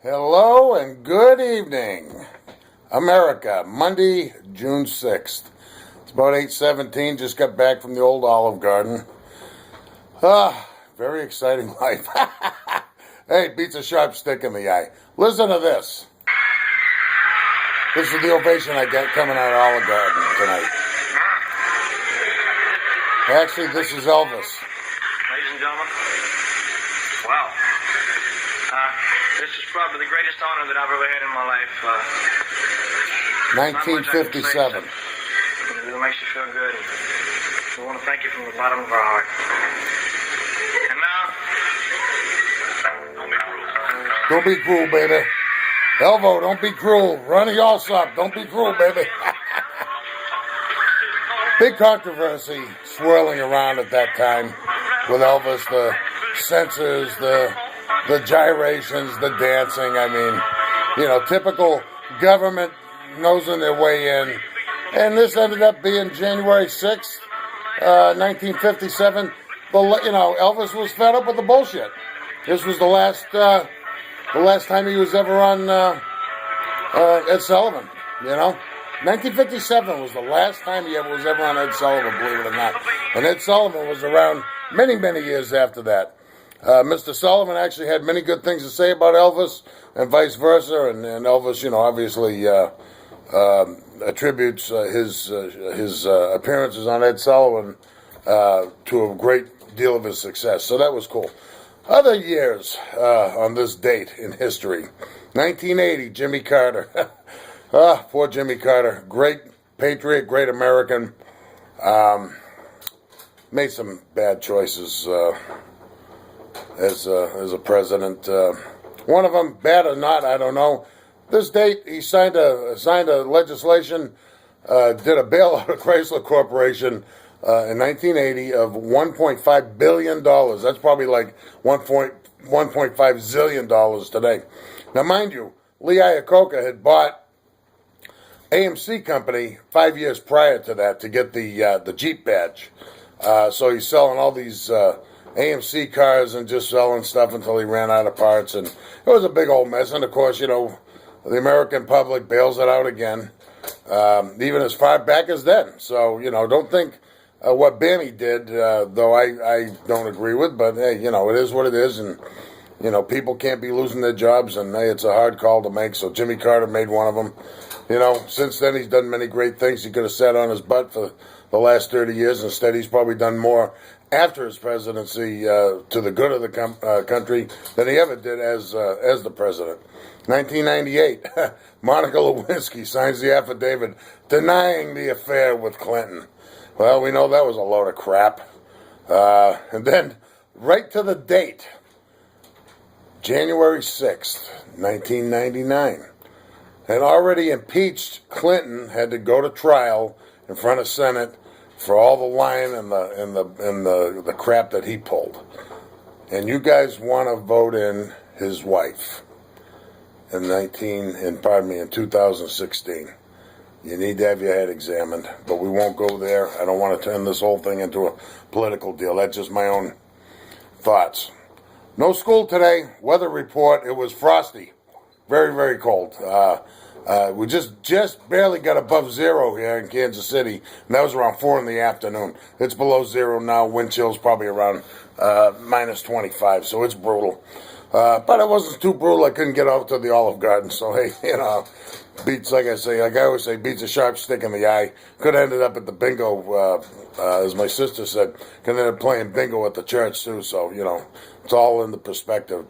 Hello and good evening, America. Monday, June 6th. It's about 8:17. Just got back from the old Olive Garden. Very exciting life. Hey, beats a sharp stick in the eye. Listen to this. This is the ovation I get coming out of Olive Garden tonight. Actually, this is Elvis. Ladies and gentlemen, wow. This is probably the greatest honor that I've ever had in my life. 1957. It makes you feel good. We want to thank you from the bottom of our heart. And now, Don't be cruel, baby. Elvo, don't be cruel. Ronnie Alsop, don't be cruel, baby. Big controversy swirling around at that time with Elvis, the censors, the gyrations, the dancing. I mean, typical government nosing their way in. And this ended up being January 6th, 1957. Elvis was fed up with the bullshit. This was the last time he was ever on Ed Sullivan, 1957 was the last time he was ever on Ed Sullivan, believe it or not. And Ed Sullivan was around many, many years after that. Mr. Sullivan actually had many good things to say about Elvis and vice versa. And Elvis, obviously attributes his appearances on Ed Sullivan to a great deal of his success. So that was cool. Other years on this date in history. 1980, Jimmy Carter. Poor Jimmy Carter. Great patriot, great American. Made some bad choices as a president. One of them, bad or not, I don't know. This date, he signed a legislation, did a bailout of Chrysler Corporation in 1980 of $1.5 billion. That's probably like $1.5 zillion today. Now, mind you, Lee Iacocca had bought AMC Company 5 years prior to that to get the Jeep badge. So he's selling all these AMC cars and just selling stuff until he ran out of parts. And it was a big old mess. And, of course, the American public bails it out again, even as far back as then. So, don't think what Bammy did, though I don't agree with. But, hey, it is what it is. And, people can't be losing their jobs. And, hey, it's a hard call to make. So Jimmy Carter made one of them. Since then he's done many great things. He could have sat on his butt for the last 30 years. Instead, he's probably done more after his presidency to the good of the country than he ever did as the president. 1998, Monica Lewinsky signs the affidavit denying the affair with Clinton. Well, we know that was a load of crap. And then, right to the date, January 6th, 1999. Had already impeached Clinton, had to go to trial in front of Senate for all the lying and the crap that he pulled. And you guys want to vote in his wife in 2016. You need to have your head examined, but we won't go there. I don't want to turn this whole thing into a political deal. That's just my own thoughts. No school today. Weather report, it was frosty. Very, very cold. We just barely got above zero here in Kansas City, and that was around 4 in the afternoon. It's below zero now. Wind chill's probably around minus 25, so it's brutal. But it wasn't too brutal. I couldn't get out to the Olive Garden, so hey, beats, like I always say, beats a sharp stick in the eye. Could have ended up at the bingo, as my sister said. Could have ended up playing bingo at the church too. So it's all in the perspective.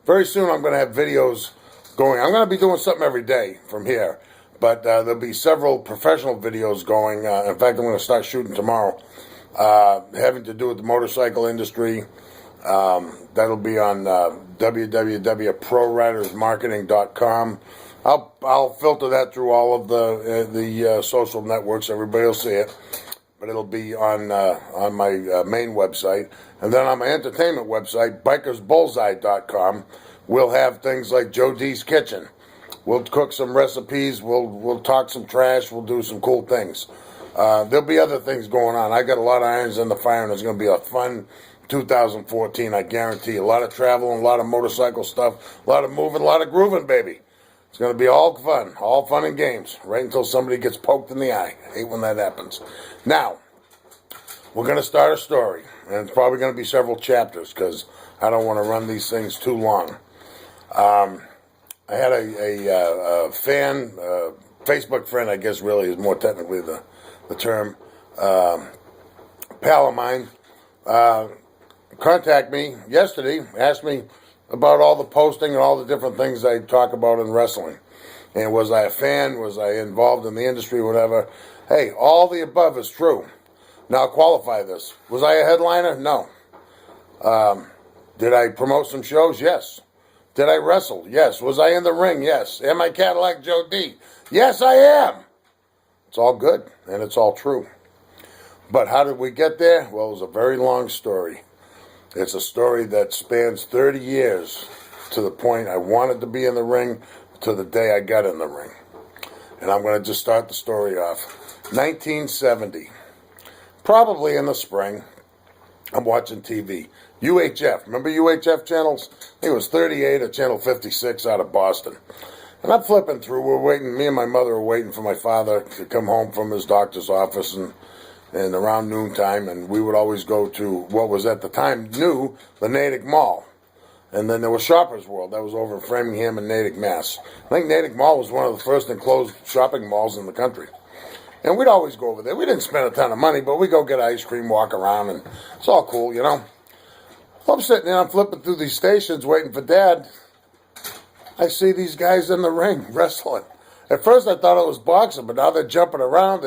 Very soon I'm going to have videos going. I'm going to be doing something every day from here, but there'll be several professional videos going. In fact, I'm going to start shooting tomorrow, having to do with the motorcycle industry. That'll be on www.proridersmarketing.com. I'll filter that through all of the social networks. Everybody will see it, but it'll be on my main website, and then on my entertainment website, bikersbullseye.com. We'll have things like Joe D's Kitchen. We'll cook some recipes. We'll talk some trash. We'll do some cool things. There'll be other things going on. I got a lot of irons in the fire, and it's going to be a fun 2014, I guarantee. A lot of traveling, a lot of motorcycle stuff, a lot of moving, a lot of grooving, baby. It's going to be all fun and games, right until somebody gets poked in the eye. I hate when that happens. Now, we're going to start a story, and it's probably going to be several chapters because I don't want to run these things too long. I had a fan, Facebook friend, I guess really is more technically the term, pal of mine, contact me yesterday, asked me about all the posting and all the different things I talk about in wrestling. And was I a fan? Was I involved in the industry? Whatever. Hey, all the above is true. Now I'll qualify this. Was I a headliner? No. Did I promote some shows? Yes. Did I wrestle? Yes. Was I in the ring? Yes. Am I Cadillac Joe D? Yes, I am. It's all good, and it's all true. But how did we get there? Well, it was a very long story. It's a story that spans 30 years to the point I wanted to be in the ring to the day I got in the ring. And I'm going to just start the story off. 1970. Probably in the spring. I'm watching TV. UHF. Remember UHF channels? I think it was 38 or channel 56 out of Boston. And I'm flipping through. We're waiting. Me and my mother are waiting for my father to come home from his doctor's office and around noontime, and we would always go to what was at the time new, the Natick Mall. And then there was Shoppers World. That was over in Framingham and Natick, Mass. I think Natick Mall was one of the first enclosed shopping malls in the country. And we'd always go over there. We didn't spend a ton of money, but we'd go get ice cream, walk around, and it's all cool, you know. I'm sitting there, I'm flipping through these stations waiting for Dad. I see these guys in the ring wrestling. At first I thought it was boxing, but now they're jumping around.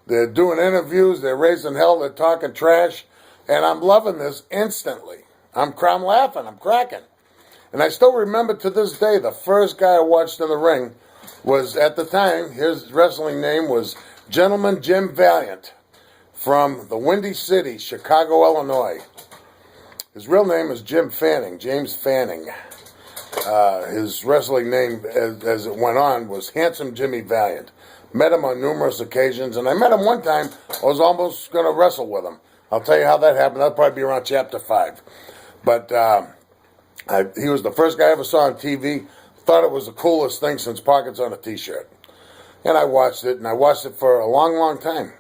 They're doing interviews, they're raising hell, they're talking trash, and I'm loving this instantly. I'm laughing, I'm cracking. And I still remember to this day, the first guy I watched in the ring was, at the time, his wrestling name was Gentleman Jim Valiant from the Windy City, Chicago, Illinois. His real name is Jim Fanning, James Fanning. His wrestling name, as it went on, was Handsome Jimmy Valiant. Met him on numerous occasions, and I met him one time. I was almost going to wrestle with him. I'll tell you how that happened. That'll probably be around chapter 5. But he was the first guy I ever saw on TV. Thought it was the coolest thing since pockets on a t-shirt. And I watched it, and I watched it for a long, long time.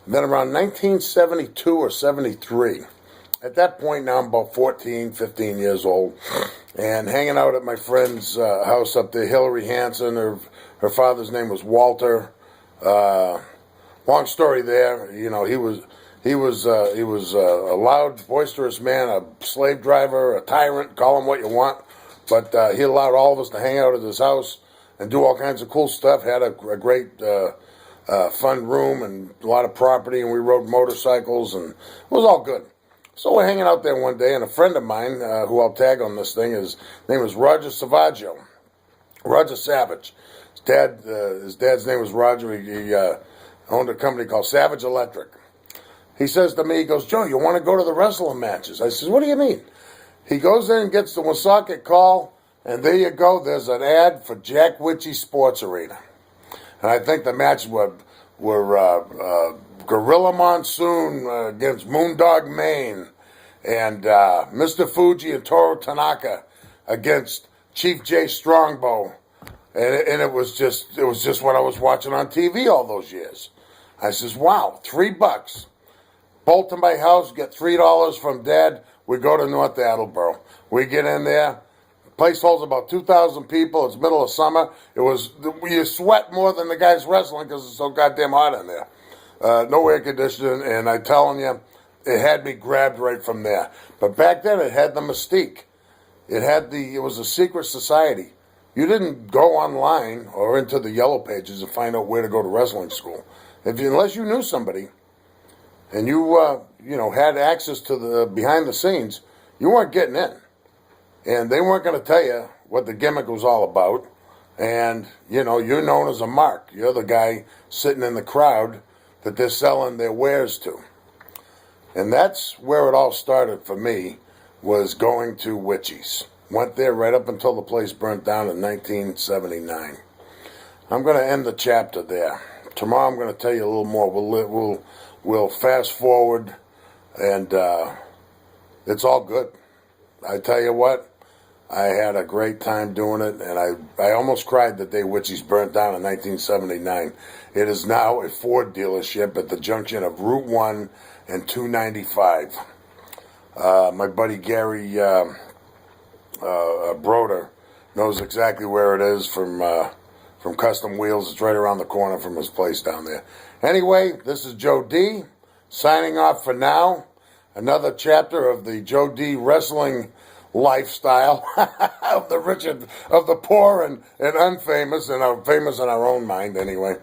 And then around 1972 or 73, at that point now I'm about 14, 15 years old, and hanging out at my friend's house up there, Hillary Hansen. Her father's name was Walter. Long story there. You know, he was a loud, boisterous man, a slave driver, a tyrant. Call him what you want, but he allowed all of us to hang out at his house and do all kinds of cool stuff. Had a great fun room and a lot of property, and we rode motorcycles, and it was all good. So we're hanging out there one day, and a friend of mine, who I'll tag on this thing, his name was Roger Savaggio. Roger Savage. His dad's name was Roger. He owned a company called Savage Electric. He says to me, he goes, Joe, you want to go to the wrestling matches? I says, what do you mean? He goes in and gets the Woonsocket call, and there you go. There's an ad for Jack Witchy Sports Arena. And I think the match were Gorilla Monsoon against Moondog Maine, and Mr. Fuji and Toru Tanaka against Chief J Strongbow. And it was just what I was watching on TV all those years. I says, wow, $3. Bolt to my house, get $3 from Dad. We go to North Attleboro. We get in there. Place holds about 2,000 people. It's middle of summer. You sweat more than the guys wrestling because it's so goddamn hot in there. No air conditioning, and I'm telling you, it had me grabbed right from there. But back then, it had the mystique. It was a secret society. You didn't go online or into the yellow pages to find out where to go to wrestling school. Unless you knew somebody and you had access to the behind the scenes, you weren't getting in. And they weren't going to tell you what the gimmick was all about. And, you're known as a mark. You're the guy sitting in the crowd that they're selling their wares to. And that's where it all started for me, was going to Witchy's. Went there right up until the place burnt down in 1979. I'm going to end the chapter there. Tomorrow I'm going to tell you a little more. We'll fast forward and it's all good. I tell you what, I had a great time doing it, and I almost cried the day Witchy's burnt down in 1979. It is now a Ford dealership at the junction of Route 1 and 295. My buddy Gary Broder knows exactly where it is from Custom Wheels. It's right around the corner from his place down there. Anyway, this is Joe D. signing off for now. Another chapter of the Joe D. wrestling lifestyle of the rich and of the poor and unfamous, and are famous in our own mind anyway.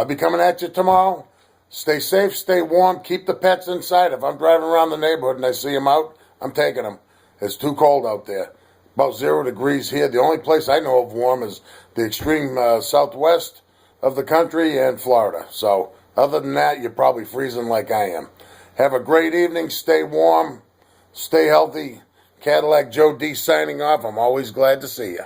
Be coming at you tomorrow. Stay safe, stay warm, keep the pets inside. If I'm driving around the neighborhood and I see them out, I'm taking them. It's too cold out there. About 0 degrees here. The only place I know of warm is the extreme southwest of the country and Florida. So other than that, you're probably freezing like I am. Have a great evening. Stay warm. Stay healthy. Cadillac Joe D signing off. I'm always glad to see you.